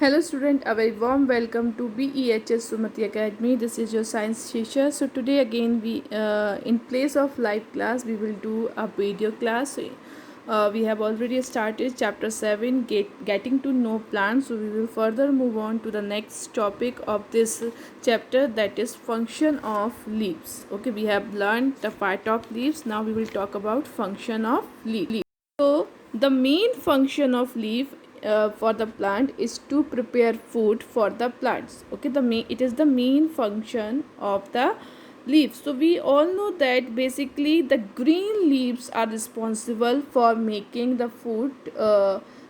Hello student, a very warm welcome to BEHS Sumati Academy. This is your science teacher. So today again we in place of live class we will do a video class. We have already started chapter 7 getting to know plants. So we will further move on to the next topic of this chapter, that is function of leaves. Okay, we have learned the part of leaves. Now we will talk about function of leaves. So the main function of leaf for the plant is to prepare food for the plants. Okay, it is the main function of the leaves. So we all know that basically the green leaves are responsible for making the food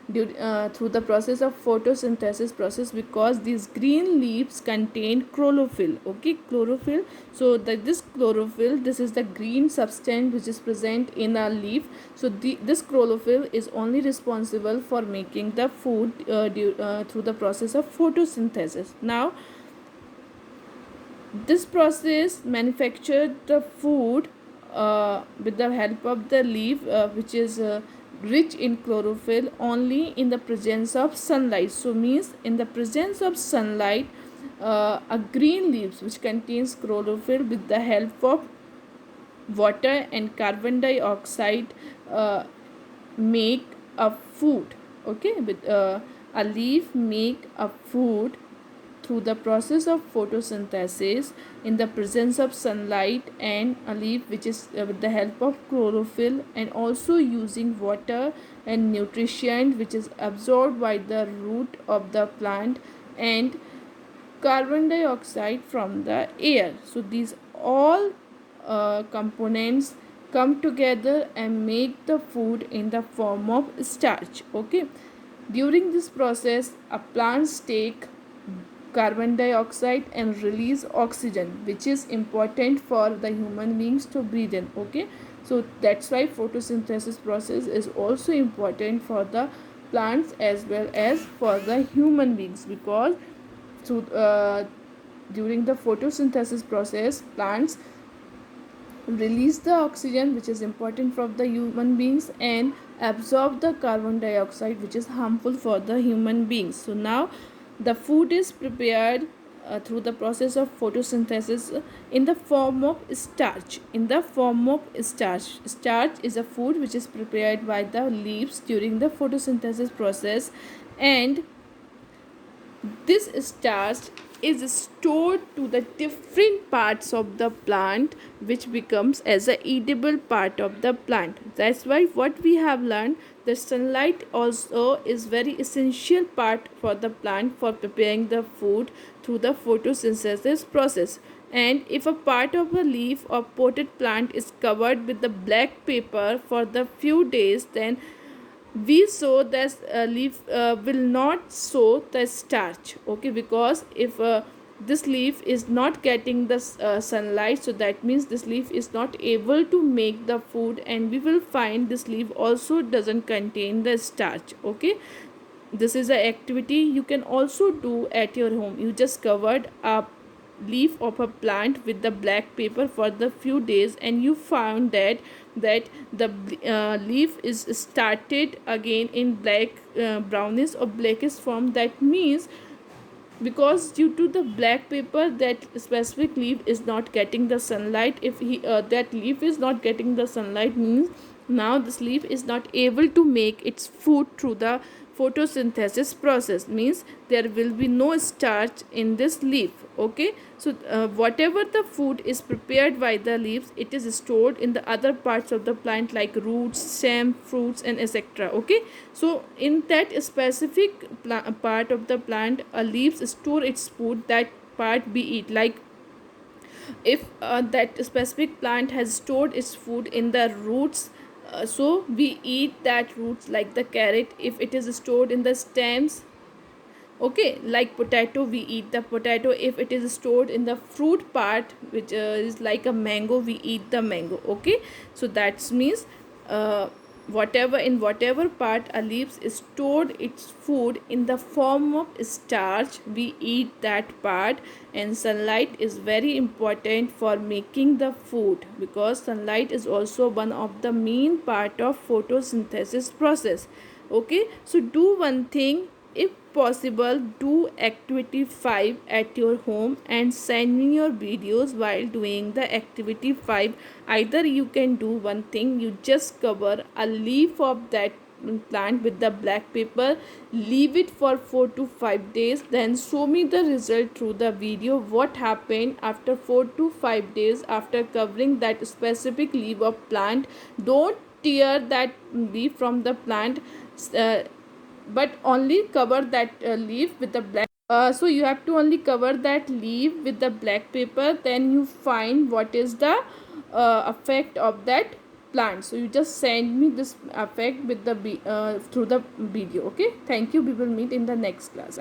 through the process of photosynthesis process, because these green leaves contain chlorophyll. Okay, chlorophyll. So this chlorophyll, this is the green substance which is present in a leaf. So this chlorophyll is only responsible for making the food through the process of photosynthesis. Now this process manufactured the food with the help of the leaf, which is rich in chlorophyll only in the presence of sunlight. So means in the presence of sunlight, a green leaves which contains chlorophyll with the help of water and carbon dioxide make a food. Okay, with a leaf make a food through the process of photosynthesis in the presence of sunlight, and a leaf which is with the help of chlorophyll and also using water and nutrition which is absorbed by the root of the plant and carbon dioxide from the air. So these all components come together and make the food in the form of starch. Okay, during this process a plants take carbon dioxide and release oxygen, which is important for the human beings to breathe in. Okay, so that's why photosynthesis process is also important for the plants as well as for the human beings, because through during the photosynthesis process plants release the oxygen which is important for the human beings and absorb the carbon dioxide which is harmful for the human beings. So now the food is prepared through the process of photosynthesis in the form of starch. Starch is a food which is prepared by the leaves during the photosynthesis process, and this starch is stored to the different parts of the plant, which becomes as a edible part of the plant. That's why what we have learned, the sunlight also is very essential part for the plant for preparing the food through the photosynthesis process. And if a part of a leaf or potted plant is covered with the black paper for the few days, then we sow that leaf will not sow the starch. Okay, because if this leaf is not getting the sunlight, so that means this leaf is not able to make the food, and we will find this leaf also doesn't contain the starch. Okay, this is an activity you can also do at your home. You just covered a leaf of a plant with the black paper for the few days, and you found that the leaf is started again in black, brownish or blackish form. That means because due to the black paper that specific leaf is not getting the sunlight. If that leaf is not getting the sunlight, means now this leaf is not able to make its food through the photosynthesis process, means there will be no starch in this leaf. Okay, so whatever the food is prepared by the leaves, it is stored in the other parts of the plant like roots, stem, fruits and etc. Okay, so in that specific part of the plant, a leaves store its food, that part be eat. Like if that specific plant has stored its food in the roots, so we eat that roots. Like the carrot, if it is stored in the stems, okay, like potato, we eat the potato. If it is stored in the fruit part, which is like a mango, we eat the mango. Okay, so that means whatever part a leaves is stored its food in the form of starch, we eat that part. And sunlight is very important for making the food, because sunlight is also one of the main part of photosynthesis process. Okay, so do one thing if possible, do activity 5 at your home and send me your videos while doing the activity 5. Either you can do one thing, you just cover a leaf of that plant with the black paper, leave it for 4 to 5 days, then show me the result through the video, what happened after 4 to 5 days after covering that specific leaf of plant. Don't tear that leaf from the plant, uh, but only cover that leaf with the black. So you have to only cover that leaf with the black paper, then you find what is the effect of that plant. So you just send me this effect with the through the video. Okay, thank you. We will meet in the next class.